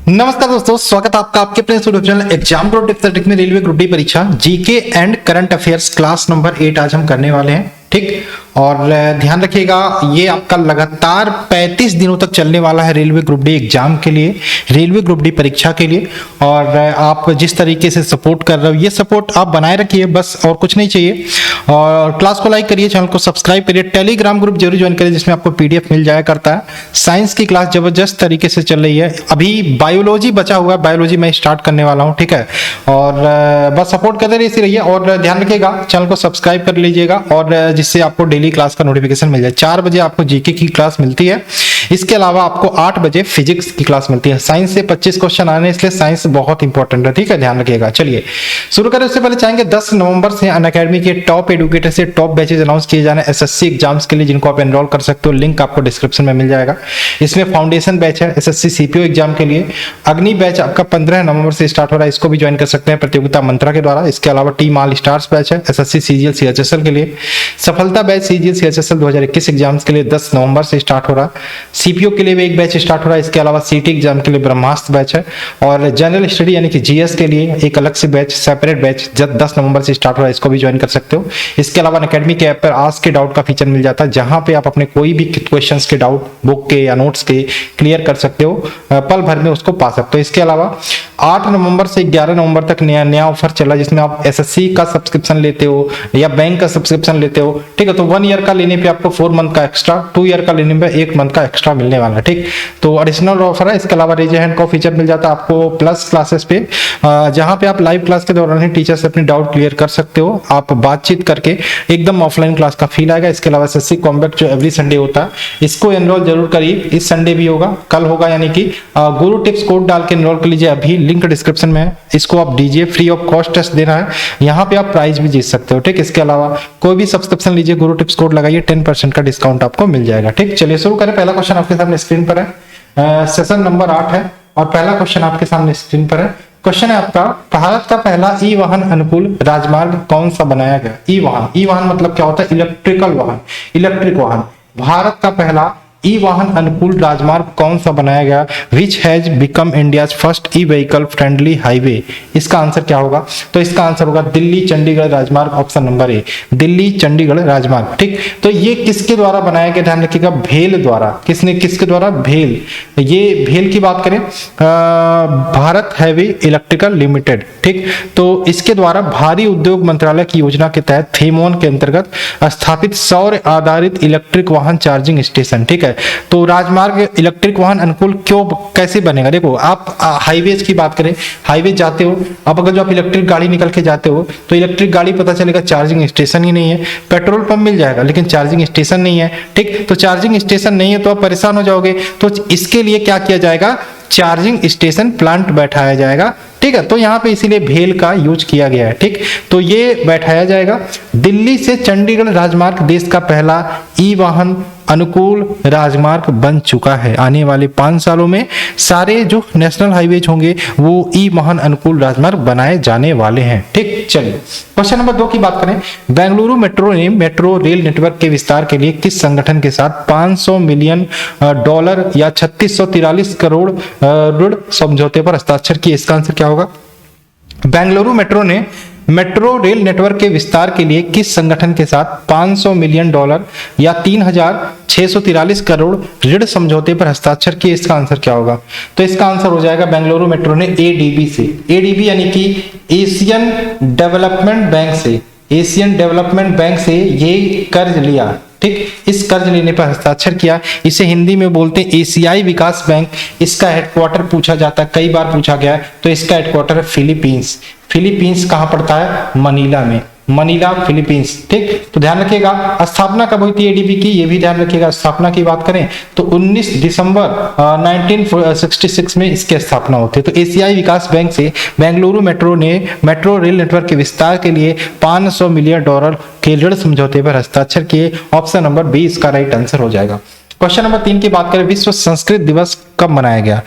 नमस्कार दोस्तों, स्वागत है आपका आपके अपने YouTube channel exam pro tips and trick में रेलवे ग्रुप डी परीक्षा GK and current affairs class number 8 आज हम करने वाले हैं। ठीक, और ध्यान रखिएगा ये आपका लगातार 35 दिनों तक चलने वाला है रेलवे ग्रुप डी एग्जाम के लिए, रेलवे ग्रुप डी परीक्षा के लिए। और आप जिस तरीके से सपोर्ट कर रहे हो ये सपोर्ट आप बनाए रखिए, बस और कुछ नहीं चाहिए। और क्लास को लाइक करिए, चैनल को सब्सक्राइब करिए, टेलीग्राम ग्रुप जरूर ज्वाइन करिए जिसमें आपको पीडीएफ मिल जाया करता है। साइंस की क्लास जबरदस्त तरीके से चल रही है, अभी बायोलॉजी बचा हुआ है, बायोलॉजी मैं स्टार्ट करने वाला हूँ। ठीक है, और बस सपोर्ट करते रहिए और ध्यान रखिएगा चैनल को सब्सक्राइब कर लीजिएगा और जिससे आपको डेली क्लास का नोटिफिकेशन मिल जाए। 4 बजे आपको जीके की क्लास मिलती है, इसके अलावा आपको 8 बजे फिजिक्स की क्लास मिलती है। साइंस से 25 क्वेश्चन आने, इसलिए साइंस बहुत इंपॉर्टेंट है। ठीक है, ध्यान रखिएगा। चलिए शुरू करें, उससे पहले चाहेंगे 10 नवंबर से अनअकैडमी के टॉप एडुकेटर से टॉप बैचेज अनाउंस किए जाने एसएससी एग्जाम्स के लिए, जिनको आप एनरोल कर सकते हो। लिंक आपको डिस्क्रिप्शन में मिल जाएगा। इसमें फाउंडेशन बैच है एसएससी सीपीओ एग्जाम के लिए। अग्नि बैच आपका 15 नवंबर से स्टार्ट हो रहा है, इसको भी ज्वाइन कर सकते हैं प्रतियोगिता मंत्रा के द्वारा। इसके अलावा टीम ऑल स्टार्स बैच है एसएससी सीजीएल सीएचएसएल के लिए। सफलता बैच सीजीएल सीएचएसएल 2021 एग्जाम्स के लिए 10 नवंबर से स्टार्ट हो रहा है। सीपीओ के लिए भी एक बैच स्टार्ट हो रहा है। इसके अलावा सीटी एग्जाम के लिए ब्रह्मास्त्र बैच है और जनरल स्टडी यानी कि जीएस के लिए एक अलग से बैच, सेपरेट बैच 10 नवंबर से स्टार्ट हो रहा है, इसको भी ज्वाइन कर सकते हो। इसके अलावा अनअकैडमी के ऐप पर आस्क के डाउट का फीचर मिल जाता है, जहां पे आप अपने कोई भी क्वेश्चंस के डाउट बुक के या नोट्स के क्लियर कर सकते हो, पल भर में उसको पा सकते हो। इसके अलावा 8 नवंबर से 11 नवंबर तक नया ऑफर चला, जिसमें आप एसएससी का सब्सक्रिप्शन लेते हो या बैंक का सब्सक्रिप्शन लेते हो। ठीक है, तो 1 ईयर का लेने पे आपको 4 मंथ का एक्स्ट्रा, 2 ईयर का लेने पे 1 मंथ का एक्स्ट्रा मिलने वाला है। ठीक, तो एडिशनल ऑफर है। इसके अलावा रेज हैंड का फीचर मिल जाता है आपको प्लस क्लासेस पे, जहां पे आप लाइव क्लास के दौरान ही टीचर से अपनी डाउट क्लियर कर सकते हो। आप बातचीत करके एकदम ऑफलाइन क्लास का फील आएगा। इसके अलावा एसएससी कॉम्बैक्ट जो एवरी संडे होता है, इसको एनरोल जरूर करिए। इस संडे भी होगा, कल होगा, यानी कि गुरु टिप्स कोड डाल के एनरोल कर लीजिए। अभी लिंक डिस्क्रिप्शन में है, इसको आप दीजिए, फ्री ऑफ कॉस्ट टेस्ट देना है। यहाँ पे आप प्राइज भी जीत सकते हो। ठीक, इसके अलावा कोई भी सब्सक्रिप्शन लीजिए, गुरु टिप्स कोड लगाइए, 10% का डिस्काउंट आपको मिल जाएगा। ठीक, चलिए शुरू करें। पहला क्वेश्चन आपके सामने स्क्रीन पर है, सेशन नंबर 8 है और पहला क्वेश्चन आपके सामने स्क्रीन पर है। क्वेश्चन है आपका, भारत का पहला ई वाहन अनुकूल राजमार्ग कौन सा बनाया गया? ई वाहन मतलब क्या होता है? इलेक्ट्रिकल वाहन, इलेक्ट्रिक वाहन। भारत का पहला ई वाहन अनुकूल राजमार्ग कौन सा बनाया गया? विच has become India's first e vehicle friendly highway? इसका आंसर क्या होगा? तो इसका आंसर होगा दिल्ली चंडीगढ़ राजमार्ग, ऑप्शन नंबर ए, दिल्ली चंडीगढ़ राजमार्ग। ठीक, तो ये किसके द्वारा बनाया गया? ध्यान रखिएगा, भेल द्वारा। किसके द्वारा? भेल। ये भेल की बात करें, भारत हैवी इलेक्ट्रिकल लिमिटेड। ठीक, तो इसके द्वारा भारी उद्योग मंत्रालय की योजना के तहत थेमोन के अंतर्गत स्थापित सौर आधारित इलेक्ट्रिक वाहन चार्जिंग स्टेशन। ठीक है, तो राजमार्ग इलेक्ट्रिक वाहन अनुकूल क्यों, कैसे बनेगा? देखो, आप हाईवेज की बात करें, हाईवे जाते हो, अब अगर जो आप इलेक्ट्रिक गाड़ी निकल के जाते हो तो इलेक्ट्रिक गाड़ी पता चलेगा चार्जिंग स्टेशन ही नहीं है। पेट्रोल पंप मिल जाएगा लेकिन चार्जिंग स्टेशन नहीं है। ठीक, तो चार्जिंग स्टेशन नहीं है तो आप परेशान हो जाओगे। तो इसके लिए क्या किया जाएगा? चार्जिंग स्टेशन प्लांट बैठाया जाएगा। ठीक है, तो यहाँ पे इसीलिए भेल का यूज किया गया है। ठीक, तो ये बैठाया जाएगा। दिल्ली से चंडीगढ़ राजमार्ग देश का पहला ई वाहन अनुकूल राजमार्ग बन चुका है। आने वाले 5 सालों में सारे जो नेशनल हाईवेज होंगे वो ई वाहन अनुकूल राजमार्ग बनाए जाने वाले हैं। ठीक, चलिए क्वेश्चन नंबर 2 की बात करें। बेंगलुरु मेट्रो ने मेट्रो रेल नेटवर्क के विस्तार के लिए किस संगठन के साथ $500 मिलियन या 3643 करोड़ ऋण समझौते पर हस्ताक्षर किए? इसका आंसर क्या होगा? बेंगलुरु मेट्रो ने मेट्रो रेल नेटवर्क के विस्तार के लिए किस संगठन के साथ $500 मिलियन या 3643 करोड़ ऋण समझौते पर हस्ताक्षर किए? इसका आंसर क्या होगा? तो इसका आंसर हो जाएगा बेंगलुरु मेट्रो ने एडीबी से, एडीबी यानी कि एशियन डेवलपमेंट बैंक से, एशियन डेवलपमेंट बैंक से ये कर्ज लिया। ठीक, इस कर्ज लेने पर हस्ताक्षर किया। इसे हिंदी में बोलते हैं एशियाई विकास बैंक। इसका हेडक्वार्टर पूछा जाता है, कई बार पूछा गया है, तो इसका हेडक्वार्टर है फिलीपींस। फिलीपींस कहां पड़ता है? मनीला में, मनीला फिलीपींस। ठीक, तो ध्यान रखिएगा स्थापना कब हुई थी एडीबी की, ये भी ध्यान रखिएगा। स्थापना की बात करें तो 19 दिसंबर 1966 में इसकी स्थापना होती है। तो एशियाई विकास बैंक से बेंगलुरु मेट्रो ने मेट्रो रेल नेटवर्क के विस्तार के लिए $500 मिलियन के ऋण समझौते पर हस्ताक्षर किए। ऑप्शन नंबर बी इसका राइट आंसर हो जाएगा। क्वेश्चन नंबर 3 की बात करें, विश्व संस्कृत दिवस कब मनाया गया?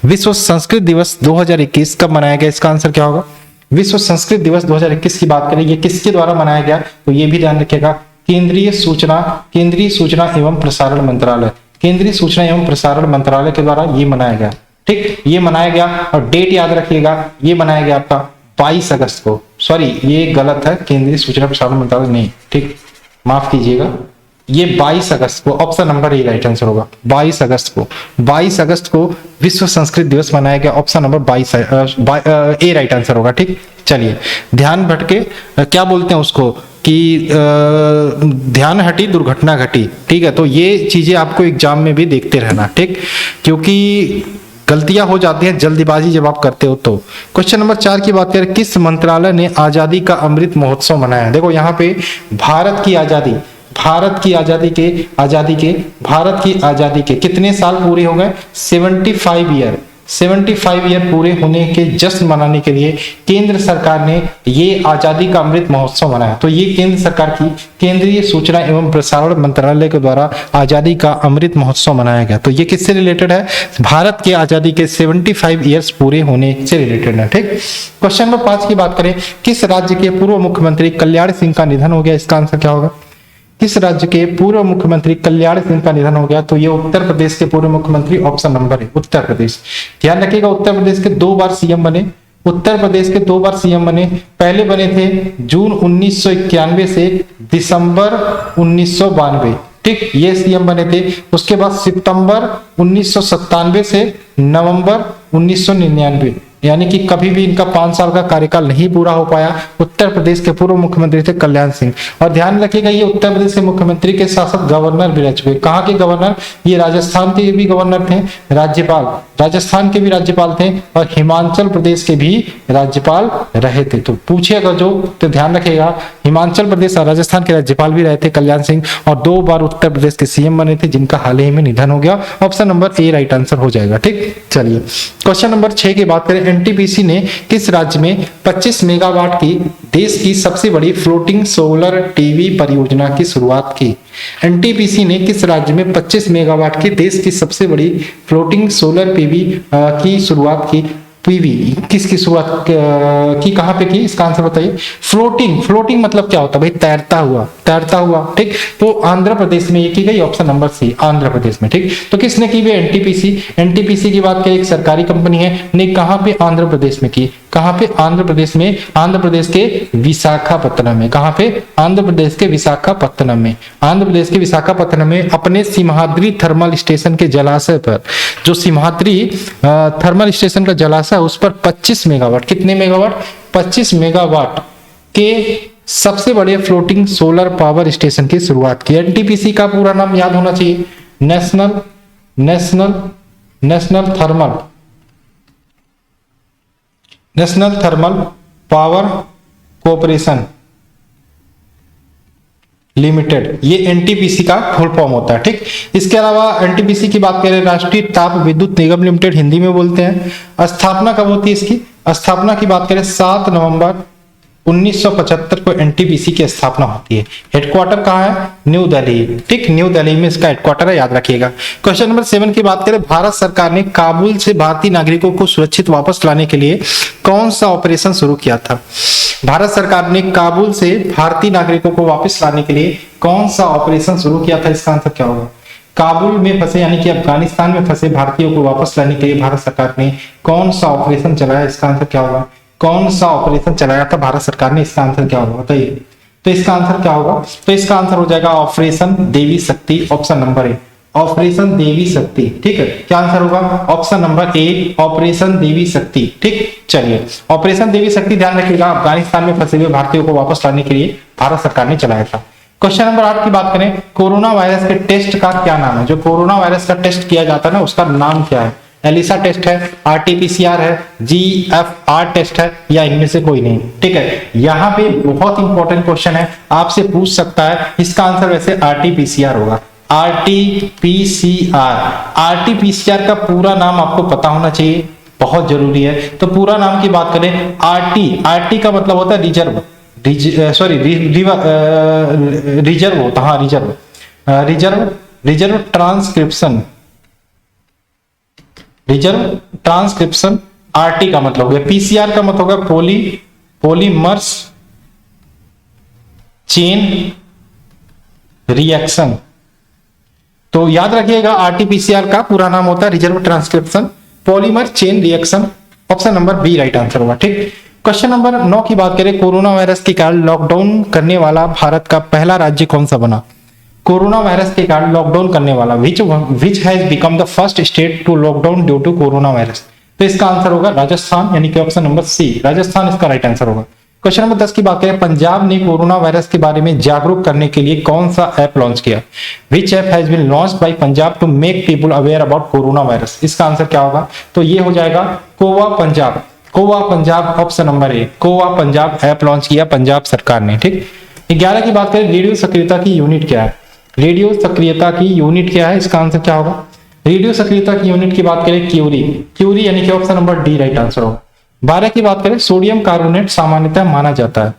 विश्व संस्कृत दिवस 2021 कब मनाया गया? इसका आंसर क्या होगा? विश्व संस्कृत दिवस 2021 की बात करें, ये किसके द्वारा मनाया गया? तो ये भी ध्यान रखिएगा, केंद्रीय सूचना एवं प्रसारण मंत्रालय, केंद्रीय सूचना एवं प्रसारण मंत्रालय के द्वारा ये मनाया गया। ठीक, ये मनाया गया। और डेट याद रखिएगा, ये मनाया गया आपका 22 अगस्त को। सॉरी, ये गलत है, केंद्रीय सूचना प्रसारण मंत्रालय नहीं, ठीक, माफ कीजिएगा, ये 22 अगस्त को, ऑप्शन नंबर ए राइट आंसर होगा। 22 अगस्त को, 22 अगस्त को विश्व संस्कृत दिवस मनाया गया। ऑप्शन नंबर 22 ए राइट आंसर होगा। ठीक, चलिए, ध्यान भटके, क्या बोलते हैं उसको कि ध्यान हटी दुर्घटना घटी। ठीक है, तो ये चीजें आपको एग्जाम में भी देखते रहना, ठीक, क्योंकि गलतियां हो जाती हैं जल्दीबाजी जब आप करते हो तो। क्वेश्चन नंबर 4 की बात करें, किस मंत्रालय ने आजादी का अमृत महोत्सव मनाया? देखो यहाँ पे भारत की आजादी के कितने साल पूरे हो गए? 75 ईयर पूरे होने के जश्न मनाने के लिए केंद्र सरकार ने ये आजादी का अमृत महोत्सव मनाया। तो ये केंद्र सरकार की केंद्रीय सूचना एवं प्रसारण मंत्रालय के द्वारा आजादी का अमृत महोत्सव मनाया गया। तो ये किससे रिलेटेड है? भारत के आजादी के 75 ईयर्स पूरे होने से रिलेटेड है। ठीक, क्वेश्चन नंबर 5 की बात करें, किस राज्य के पूर्व मुख्यमंत्री कल्याण सिंह का निधन हो गया? इसका आंसर क्या होगा? किस राज्य के पूर्व मुख्यमंत्री कल्याण सिंह का निधन हो गया? तो ये उत्तर प्रदेश के पूर्व मुख्यमंत्री, ऑप्शन नंबर है उत्तर प्रदेश। ध्यान रखिएगा, उत्तर प्रदेश के 2 बार सीएम बने। उत्तर प्रदेश के 2 बार सीएम बने। पहले बने थे जून 1991 से दिसंबर 1992। ठीक, ये सीएम बने थे। उसके बाद सितंबर 1997 से नवंबर 1999, यानी कि कभी भी इनका 5 साल का कार्यकाल नहीं पूरा हो पाया। उत्तर प्रदेश के पूर्व मुख्यमंत्री थे कल्याण सिंह। और ध्यान रखिएगा, ये उत्तर प्रदेश के मुख्यमंत्री के साथ साथ गवर्नर भी रह चुके। कहाँ के गवर्नर? ये राजस्थान के भी गवर्नर थे, राज्यपाल, राजस्थान के भी राज्यपाल थे, और हिमाचल प्रदेश के भी राज्यपाल रहे थे। तो पूछेगा जो, तो ध्यान रखिएगा, हिमाचल प्रदेश और राजस्थान के राज्यपाल भी रहे थे कल्याण सिंह, और 2 बार उत्तर प्रदेश के सीएम बने थे, जिनका हाल ही में निधन हो गया। ऑप्शन नंबर ए राइट आंसर हो जाएगा। ठीक, चलिए, क्वेश्चन नंबर 6 की बात करें, एनटीपीसी ने किस राज्य में 25 मेगावाट की देश की सबसे बड़ी फ्लोटिंग सोलर टीवी परियोजना की शुरुआत की? एनटीपीसी ने किस राज्य में 25 मेगावाट की देश की सबसे बड़ी फ्लोटिंग सोलर पीवी की शुरुआत की? पीवी किसकी शुरुआत की, कहां पे की? इसका आंसर बताइए। फ्लोटिंग मतलब क्या होता है भाई? तैरता हुआ। ठीक, तो आंध्र प्रदेश में ये की गई, ऑप्शन नंबर सी, आंध्र प्रदेश में। ठीक, तो किसने की? एनटीपीसी की बात करें, एक सरकारी कंपनी है, ने कहां पे? आंध्र प्रदेश में की। कहां पे? आंध्र प्रदेश में, आंध्र प्रदेश के विशाखापत्तनम में। कहां पे? आंध्र प्रदेश के विशाखापत्तनम में। आंध्र प्रदेश के विशाखापत्तनम में अपने सिमहाद्री थर्मल स्टेशन के जलाशय पर, जो सिमहाद्री थर्मल स्टेशन का जलाशय, उस पर 25 मेगावाट, कितने मेगावाट? 25 मेगावाट के सबसे बड़े फ्लोटिंग सोलर पावर स्टेशन की शुरुआत की। एनटीपीसी का पूरा नाम याद होना चाहिए, national thermal power corporation limited, ये एनटीपीसी का फुल फॉर्म होता है। ठीक, इसके अलावा एनटीपीसी की बात करें, राष्ट्रीय ताप विद्युत निगम लिमिटेड हिंदी में बोलते हैं। स्थापना कब होती है इसकी? स्थापना की बात करें 7 नवंबर 1975 को एनटीपीसी की स्थापना होती है। हेडक्वार्टर कहाँ है? न्यू दिल्ली। ठीक, न्यू दिल्ली में इसका हेडक्वार्टर है, याद रखिएगा। क्वेश्चन नंबर 7 की बात करें, भारत सरकार ने काबुल से भारतीय नागरिकों को सुरक्षित वापस लाने के लिए कौन सा ऑपरेशन शुरू किया था? भारत सरकार ने काबुल से भारतीय नागरिकों को वापस लाने के लिए कौन सा ऑपरेशन शुरू किया था? इसका आंसर क्या होगा? काबुल में फंसे, यानी कि अफगानिस्तान में फंसे भारतीयों को वापस लाने के लिए भारत सरकार ने कौन सा ऑपरेशन चलाया? इसका आंसर क्या होगा? कौन सा ऑपरेशन चलाया था भारत सरकार ने? इसका आंसर क्या होगा बताइए। तो इसका आंसर क्या होगा? तो इसका आंसर हो जाएगा ऑपरेशन देवी शक्ति, ऑप्शन नंबर ए, ऑपरेशन देवी शक्ति। ठीक है, क्या आंसर होगा? ऑप्शन नंबर ए, ऑपरेशन देवी शक्ति। ठीक, चलिए, ऑपरेशन देवी शक्ति ध्यान रखिएगा, अफगानिस्तान में फंसे हुए भारतीयों को वापस लाने के लिए भारत सरकार ने चलाया था। क्वेश्चन नंबर 8 की बात करें, कोरोना वायरस के टेस्ट का क्या नाम है? जो कोरोना वायरस का टेस्ट किया जाता है ना, उसका नाम क्या है? एलिसा टेस्ट है, आरटीपीसीआर है, जीएफआर टेस्ट है, या इनमें से कोई नहीं? ठीक है, यहाँ पे बहुत इंपॉर्टेंट क्वेश्चन है, आपसे पूछ सकता है। इसका आंसर वैसे आरटीपीसीआर होगा, आरटीपीसीआर का पूरा नाम आपको पता होना चाहिए, बहुत जरूरी है। तो पूरा नाम की बात करें, आरटी का मतलब होता है रिजर्व, रिजर्व होता, हाँ रिजर्व ट्रांसक्रिप्शन, आरटी का मतलब हो गया। पीसीआर का मतलब होगा पॉलीमर्स चेन रिएक्शन। तो याद रखिएगा, आरटीपीसीआर का पूरा नाम होता है reverse transcription polymer chain reaction, option number B right answer होगा। ठीक, क्वेश्चन नंबर 9 की बात करें, कोरोना वायरस के कारण लॉकडाउन करने वाला भारत का पहला राज्य कौन सा बना? कोरोना वायरस के कारण लॉकडाउन करने वाला which has become the first state to lockdown due to corona virus? तो इसका आंसर होगा राजस्थान, यानी कि ऑप्शन नंबर सी, राजस्थान इसका राइट आंसर होगा। क्वेश्चन नंबर 10 की बात करें, पंजाब ने कोरोना वायरस के बारे में जागरूक करने के लिए कौन सा ऐप लॉन्च किया? Which app has been launched by Punjab to make people aware about corona virus? इसका आंसर क्या होगा? तो ये हो जाएगा Cova Punjab, Cova Punjab, option number A, Cova Punjab app launch किया पंजाब सरकार ने। ठीक, 11 की बात करें, रेडियो सक्रियता की यूनिट क्या है? रेडियो सक्रियता की यूनिट क्या है? इसका आंसर क्या होगा? रेडियो सक्रियता की यूनिट की बात करें, क्यूरी, क्यूरी यानी कि option number D right answer होगा। 12 की बात करें, सोडियम कार्बोनेट सामान्यतः माना जाता है।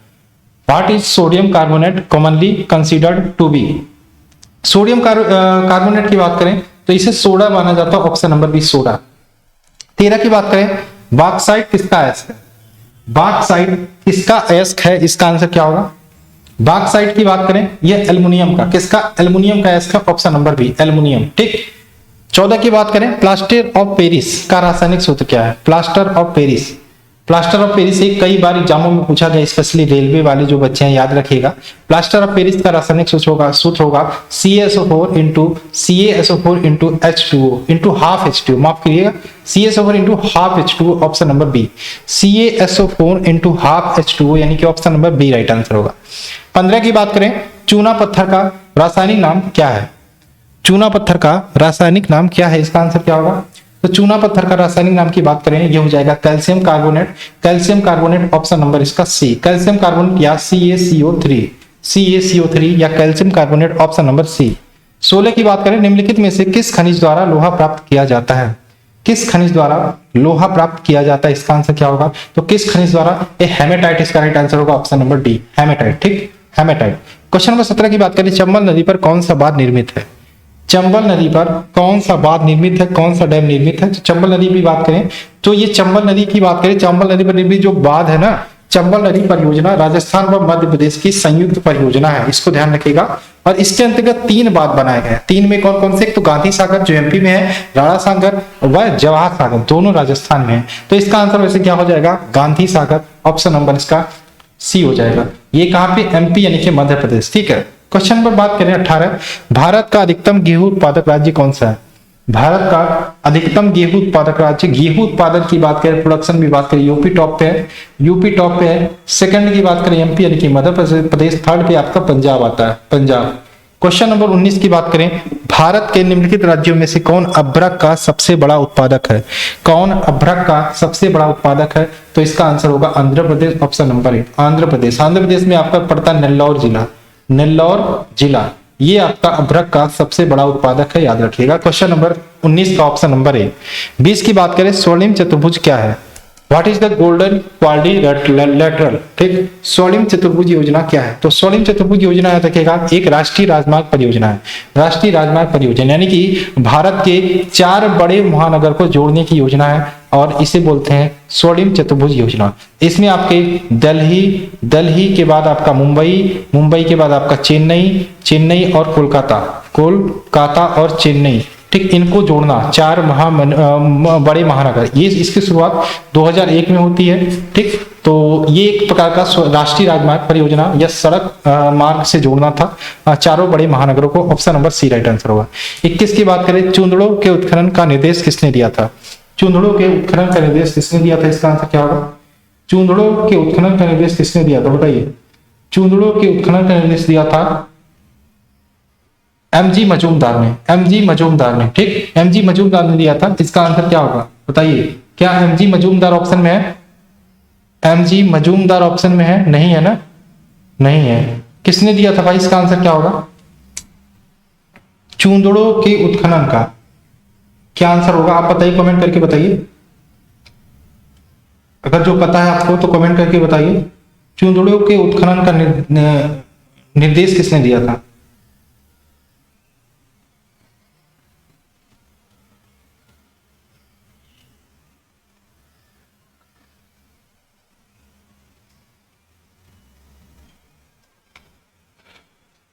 What is sodium carbonate commonly considered to be? Sodium carbonate की बात करें तो इसे सोडा माना जाता है, ऑप्शन नंबर बी सोडा। 13 की बात करें, बॉक्साइट किसका अयस्क है? बॉक्साइट किसका अयस्क है? इसका आंसर क्या होगा? बॉक्साइट की बात करें, यह एल्युमिनियम का, किसका? एल्युमिनियम का अयस्क है, ऑप्शन नंबर बी एल्युमिनियम। ठीक, 14 की बात करें, प्लास्टर ऑफ पेरिस का रासायनिक सूत्र क्या है? Plaster of Paris, plaster of Paris एक कई बार एग्जामों में पूछा गया, स्पेशली रेलवे वाले जो बच्चे हैं याद रखिएगा। प्लास्टर ऑफ पेरिस का रासायनिक सूत्र होगा CaSO4 into CaSO4 into H2O into half H2O, माफ करिएगा, CaSO4 into half H2O, option number B, CaSO4 into half H2O, यानी कि option number B right answer होगा। 15 की बात करें, चूना पत्थर का रासायनिक नाम क्या है? चूना पत्थर का रासायनिक नाम क्या है? इसका आंसर क्या होगा? तो चूना पत्थर का रासायनिक नाम की बात करें, ये हो जाएगा calcium carbonate, calcium carbonate, option number इसका सी, कैल्शियम कार्बोनेट या CaCO3, CaCO3 या calcium carbonate, option number C. 16 की बात करें, निम्नलिखित में से किस खनिज द्वारा लोहा प्राप्त किया जाता है? किस खनिज द्वारा लोहा प्राप्त किया जाता है? इसका आंसर क्या होगा? तो किस खनिज द्वारा? हेमेटाइट इसका राइट आंसर होगा, ऑप्शन नंबर डी हेमेटाइट। ठीक, हेमेटाइट। क्वेश्चन नंबर 17 की बात करें, चंबल नदी पर कौन सा बांध निर्मित है? चंबल नदी पर कौन सा बांध निर्मित है, कौन सा डैम निर्मित है? तो चंबल नदी की बात करें तो ये चंबल नदी की बात करें, चंबल नदी पर निर्मित जो बांध है ना, चंबल नदी परियोजना राजस्थान व मध्य प्रदेश की संयुक्त परियोजना है, इसको ध्यान रखिएगा। और इसके अंतर्गत 3 बांध बनाए गए हैं। 3 में कौन कौन से? तो गांधी सागर जो MP में है, राणा सागर व जवाहर सागर दोनों राजस्थान में है। तो इसका आंसर वैसे क्या हो जाएगा? गांधी सागर, ऑप्शन नंबर इसका सी हो जाएगा। ये कहां पे? MP यानी कि मध्य प्रदेश। ठीक है, क्वेश्चन पर बात करें 18, भारत का अधिकतम गेहूं उत्पादक राज्य कौन सा है? भारत का अधिकतम गेहूं उत्पादक राज्य, गेहूं उत्पादन की बात करें, प्रोडक्शन की बात करें, यूपी टॉप पे है, यूपी टॉप पे है। सेकंड की बात करें MP यानी कि मध्य प्रदेश, थर्ड पे आपका पंजाब आता है, पंजाब। क्वेश्चन नंबर 19 की बात करें, भारत के निम्नलिखित राज्यों में से कौन अभ्रक का सबसे बड़ा उत्पादक है? कौन अभ्रक का सबसे बड़ा उत्पादक है? तो इसका आंसर होगा आंध्र प्रदेश, ऑप्शन नंबर ए, आंध्र प्रदेश। आंध्र प्रदेश में आपका पड़ता है नेल्लौर जिला, नेल्लौर जिला, ये आपका अभ्रक का सबसे बड़ा उत्पादक है, याद रखिएगा। क्वेश्चन नंबर 19 का ऑप्शन नंबर ए। 20 की बात करें, स्वर्णिम चतुर्भुज क्या है? What is the golden quadrilateral? ठीक, स्वर्णिम चतुर्भुज योजना क्या है? तो स्वर्णिम चतुर्भुज योजना याद रखिएगा, एक राष्ट्रीय राजमार्ग परियोजना है, राष्ट्रीय राजमार्ग परियोजना, यानी कि भारत के 4 बड़े महानगर को जोड़ने की योजना है और इसे बोलते हैं स्वर्णिम चतुर्भुज योजना। इसमें आपके दिल्ली के बाद आपका मुंबई, मुंबई के बाद आपका चेन्नई, चेन्नई और कोलकाता, कोलकाता और चेन्नई, ठीक, इनको जोड़ना, 4 बड़े महानगर, ये इसकी शुरुआत 2001 में होती है। ठीक, तो ये एक प्रकार का राष्ट्रीय राजमार्ग परियोजना या सड़क मार्ग से जोड़ना था 4 बड़े महानगरों को, option number C right answer होगा। 21 की बात करें, चूंदड़ों के उत्खनन का निर्देश किसने दिया था? चूंदड़ों के उत्खनन का निर्देश किसने दिया था? इसका आंसर क्या होगा? चूंदड़ों के उत्खनन का निर्देश किसने दिया था, बताइए। चूंदड़ों के उत्खनन का निर्देश दिया था MG मजूमदार ने, MG मजूमदार ने। ठीक, MG मजूमदार ने दिया था। इसका आंसर क्या होगा, बताइए। क्या MG मजूमदार ऑप्शन में है? MG मजूमदार ऑप्शन में है? नहीं है ना, नहीं है। किसने दिया था भाई? इसका आंसर क्या होगा? चूंदड़ों के उत्खनन का क्या आंसर होगा, आप बताइए, कमेंट करके बताइए। अगर जो पता है आपको तो कमेंट करके बताइए। चूंदड़ों के उत्खनन का निर्देश किसने दिया था?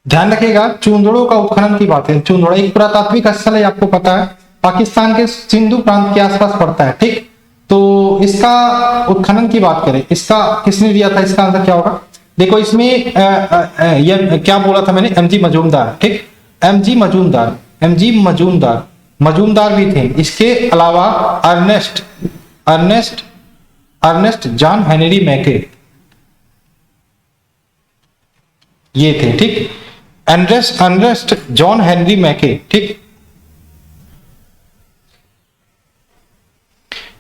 ध्यान रखिएगा, चूंदड़ों का उत्खनन की बात है। चूंदड़ा एक पुरातात्विक स्थल है, आपको पता है, पाकिस्तान के सिंधु प्रांत के आसपास पड़ता है, ठीक। तो इसका उत्खनन की बात करें, इसका किसने दिया था, इसका आंसर क्या होगा? देखो इसमें ये क्या बोला था मैंने, एमजी मजूमदार, ठीक। एमजी मजूमदार, एमजी मजूमदार, मजूमदार भी थे। इसके अलावा Ernest Ernest Ernest John Henry Mackay, ये थे, ठीक। अर्नेस्ट जॉन हेनरी मैके, ठीक,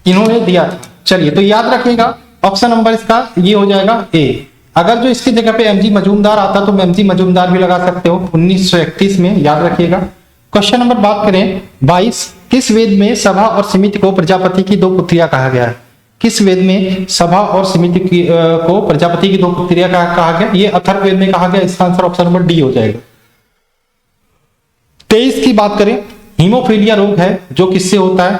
इन्होंने दिया था। चलिए तो याद रखिएगा, ऑप्शन नंबर इसका ये हो जाएगा ए। अगर जो इसकी जगह पे एमजी मजूमदार आता तो एमजी मजूमदार भी लगा सकते हो, 1931 में, याद रखिएगा। क्वेश्चन नंबर बात करें 22, किस वेद में सभा और समिति को प्रजापति की दो पुत्रियां कहा गया है? किस वेद में सभा और समिति को प्रजापति की दो पुत्रियां कहा गया? ये अथर्ववेद में कहा गया। इसका आंसर ऑप्शन नंबर डी हो जाएगा। 23 की बात करें, हीमोफीलिया रोग है जो किससे होता है?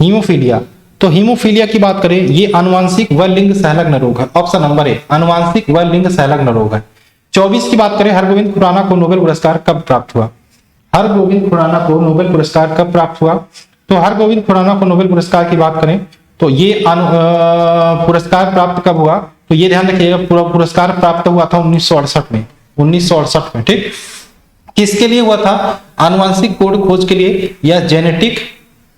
हीमोफीलिया। तो हीमोफीलिया की बात करें, ये आनुवांशिक व लिंग संलग्न रोग है। ऑप्शन नंबर ए, आनुवांशिक व लिंग संलग्न रोग है। 24 की बात करें, हरगोविंद खुराना को नोबेल पुरस्कार कब प्राप्त हुआ? हरगोविंद खुराना को नोबेल पुरस्कार कब प्राप्त हुआ? तो हरगोविंद खुराना को नोबेल पुरस्कार की बात करें तो ये पुरस्कार प्राप्त कब हुआ? तो ये ध्यान रखिएगा, पूरा पुरस्कार प्राप्त हुआ था 1968 में, 1968 में, ठीक। किसके लिए हुआ था? आनुवांशिक कोड खोज के लिए या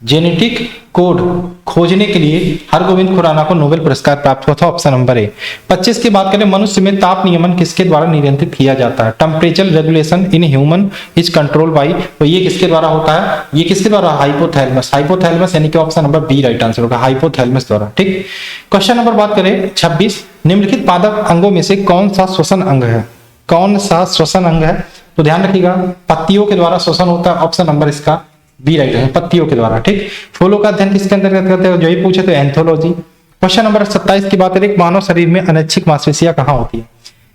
जेनेटिक कोड खोजने के लिए हरगोविंद खुराना को नोबेल पुरस्कार प्राप्त हुआ था। ऑप्शन नंबर ए। 25 की बात करें, मनुष्य में ताप नियमन किसके द्वारा नियंत्रित किया जाता है? Temperature regulation in human is control by, तो ये किसके द्वारा होता है? ये किसके द्वारा? हाइपोथैलेमस। हाइपोथैलेमस यानी कि option number B right answer होगा, हाइपोथैलेमस द्वारा, ठीक। क्वेश्चन नंबर बात करें 26, निम्नलिखित पादप अंगों में से कौन सा श्वसन अंग है? कौन सा श्वसन अंग है? तो ध्यान रखिएगा, पत्तियों के द्वारा श्वसन होता है। ऑप्शन नंबर इसका बी राइट है, पत्तियों के द्वारा, ठीक। फूलों का अध्ययन किसके अंतर्गत करते हैं? जो ही पूछे तो एंथोलॉजी। क्वेश्चन नंबर 27 की बात करें, एक मानव शरीर में अनैच्छिक मांसपेशियां कहाँ होती है?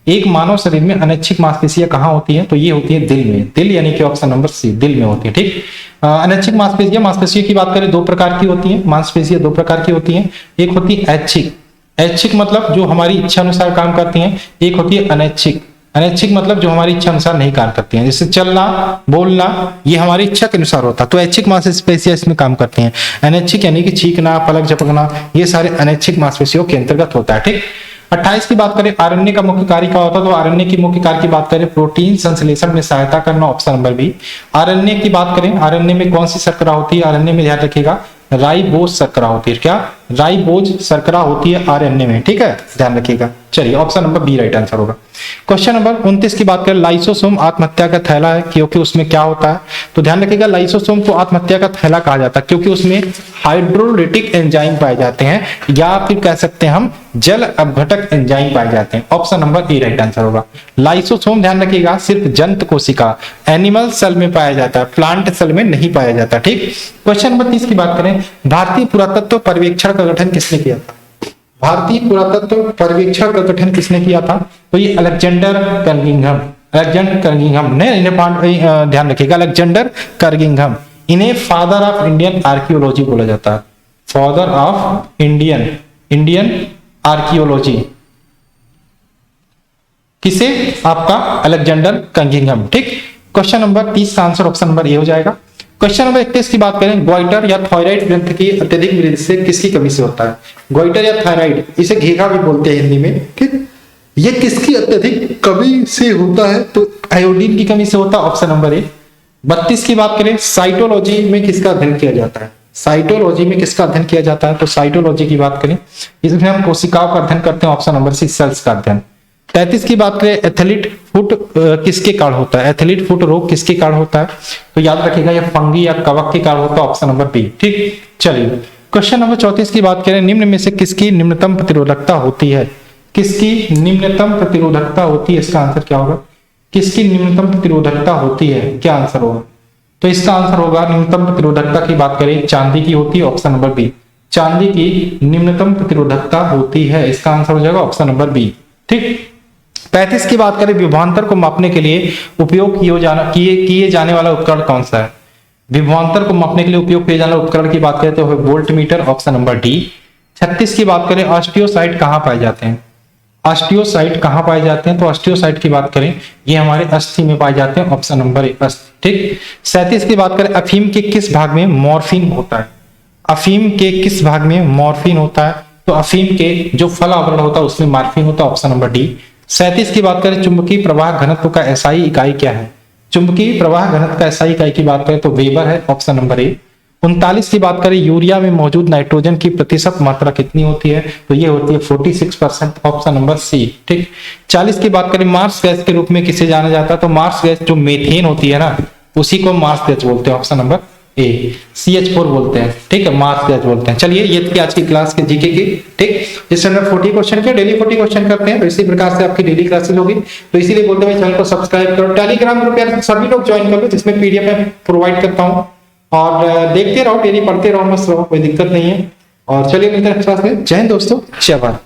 एक मानव शरीर में अनैच्छिक मांसपेशियां कहाँ होती है? तो ये होती है दिल में। दिल यानी कि ऑप्शन नंबर सी, दिल में होती है, ठीक। अनैच्छिक मांसपेशियों की बात करें, दो प्रकार की होती है। मांसपेशियां दो प्रकार की होती है, एक होती है ऐच्छिक। ऐच्छिक मतलब जो हमारी इच्छा अनुसार काम करती है, एक होती है अनैच्छिक। अनैच्छिक मतलब जो हमारी इच्छा अनुसार नहीं काम करती हैं, जैसे चलना, बोलना, ये हमारी इच्छा के अनुसार होता है। तो ऐच्छिक मांसपेशियां इसमें काम करती हैं। अनैच्छिक यानी कि चीखना, पलक झपकना, ये सारे अनैच्छिक मांसपेशियों के अंतर्गत होता है, ठीक। 28 की बात करें, आरएनए का मुख्य कार्य क्या होता है? तो आरएनए की मुख्य कार्य की बात करें, प्रोटीन संश्लेषण में सहायता करना। Option number B. आरएनए की बात करें, आरएनए में कौन सी शर्करा होती है? आरएनए में ध्यान रखिएगा, राइबोज शर्करा होती है। क्या? राइबोज शर्करा होती है आरएनए में, ठीक है, ध्यान रखिएगा। चलिए option number B right answer होगा। क्वेश्चन नंबर 29 की बात करें, लाइसोसोम आत्महत्या का थैला है क्योंकि उसमें क्या होता है? तो ध्यान रखिएगा, लाइसोसोम को आत्महत्या का थैला कहा जाता है क्योंकि उसमें हाइड्रोलिटिक एंजाइम पाए जाते हैं, या फिर कह सकते हैं हम जल अपघटक एंजाइम पाए जाते हैं। ऑप्शन नंबर ए राइट आंसर होगा। लाइसोसोम ध्यान रखिएगा सिर्फ जंतु कोशिका एनिमल सेल में पाया जाता है, प्लांट सेल में नहीं पाया जाता, ठीक। क्वेश्चन नंबर 30 की बात करें, भारतीय पुरातत्व पर्यवेक्षण का गठन किसने किया था? भारतीय पुरातत्व पर्यवेक्षण का गठन किसने किया था? तो ये अलेक्जेंडर कर्गिंघम। अलेक्जेंडर कर्गिंघम ने इन्हें ध्यान रखिएगा, अलेक्जेंडर कर्गिंघम। इन्हें फादर ऑफ इंडियन आर्कियोलॉजी बोला जाता है, फादर ऑफ इंडियन आर्कियोलॉजी। किसे? आपका अलेक्जेंडर कर्गिंघम, ठीक। क्वेश्चन नंबर 30 का आंसर ऑप्शन नंबर ए हो जाएगा। क्वेश्चन नंबर 31 की बात करें, गोइटर या थायराइड ग्रंथ की अत्यधिक वृद्धि से किसकी कमी से होता है? गोइटर या थायराइड, इसे घेघा भी बोलते हैं हिंदी में, ठीक। ये किसकी अत्यधिक कमी से होता है? तो आयोडीन की कमी से होता है। ऑप्शन नंबर ए। 32 की बात करें, साइटोलॉजी में किसका अध्ययन किया जाता है? साइटोलॉजी में किसका अध्ययन किया जाता है? तो साइटोलॉजी की बात करें, इसमें हम कोशिकाओं का अध्ययन करते हैं। ऑप्शन नंबर सी, सेल्स का अध्ययन। 33 की बात करें, एथलीट फुट किसके कारण होता है? एथलीट फुट रोग किसके कारण होता है? तो याद रखिएगा, ये फंगी या कवक के कारण होता है। ऑप्शन नंबर बी, ठीक। चलिए क्वेश्चन नंबर 34 की बात करें, निम्न में से किसकी निम्नतम प्रतिरोधकता होती है? किसकी निम्नतम प्रतिरोधकता होती है? इसका आंसर क्या होगा? किसकी निम्नतम प्रतिरोधकता होती है, क्या आंसर होगा? तो इसका आंसर होगा, निम्नतम प्रतिरोधकता की बात करें, चांदी की होती है। ऑप्शन नंबर बी, चांदी की निम्नतम प्रतिरोधकता होती है। इसका आंसर हो जाएगा ऑप्शन नंबर बी, ठीक। 35 की बात करें, विभवांतर को मापने के लिए उपयोग किए जाने वाला उपकरण कौन सा है? विभवांतर को मापने के लिए उपयोग किए जाने वाले उपकरण की बात करें तो volt meter. Option number D. 36 की बात करें, ऑस्टियोसाइट कहाँ पाए जाते हैं? ऑस्टियोसाइट कहाँ पाए जाते हैं? तो ऑस्टियोसाइट की बात करें, ये हमारे अस्थि में पाए जाते हैं, ऑप्शन नंबर ए अस्थि। ठीक। 37 की बात करें, अफीम के किस भाग में मॉर्फिन होता है? अफीम के किस भाग में मॉर्फिन होता है? तो अफीम के जो फल आवरण होता है उसमें मॉर्फिन होता है, ऑप्शन नंबर डी। 37 की बात करें, चुंबकीय प्रवाह घनत्व का एसआई इकाई क्या है? चुंबकीय प्रवाह घनत्व का एसआई इकाई की बात करें तो वेबर है, ऑप्शन नंबर ए। 39 की बात करें, यूरिया में मौजूद नाइट्रोजन की प्रतिशत मात्रा कितनी होती है? तो ये होती है 46%, ऑप्शन नंबर सी। ठीक। 40 की बात करें, मार्स गैस के रूप में किसे जाना जाता है? तो मार्स गैस जो मीथेन होती है ना, उसी को मार्स गैस बोलते हैं, ऑप्शन नंबर ए। CH4 बोलते हैं। ठीक है, मार्स गैस बोलते हैं। चलिए, ये थी आज की क्लास के जीके की। ठीक। इस समय 40 क्वेश्चन के डेली 40 क्वेश्चन करते हैं, तो इसी प्रकार से आपकी डेली क्लासेस होगी। तो इसीलिए बोलते हैं चैनल को सब्सक्राइब करो, टेलीग्राम ग्रुप यार सभी लोग ज्वाइन कर लो, जिसमें PDF मैं प्रोवाइड करता हूँ, और देखते रहो, डेली पढ़ते रहो, मस्त रहो, कोई दिक्कत नहीं है। और चलिए मिलते हैं क्लास में। जय हिंद दोस्तों, जय भारत।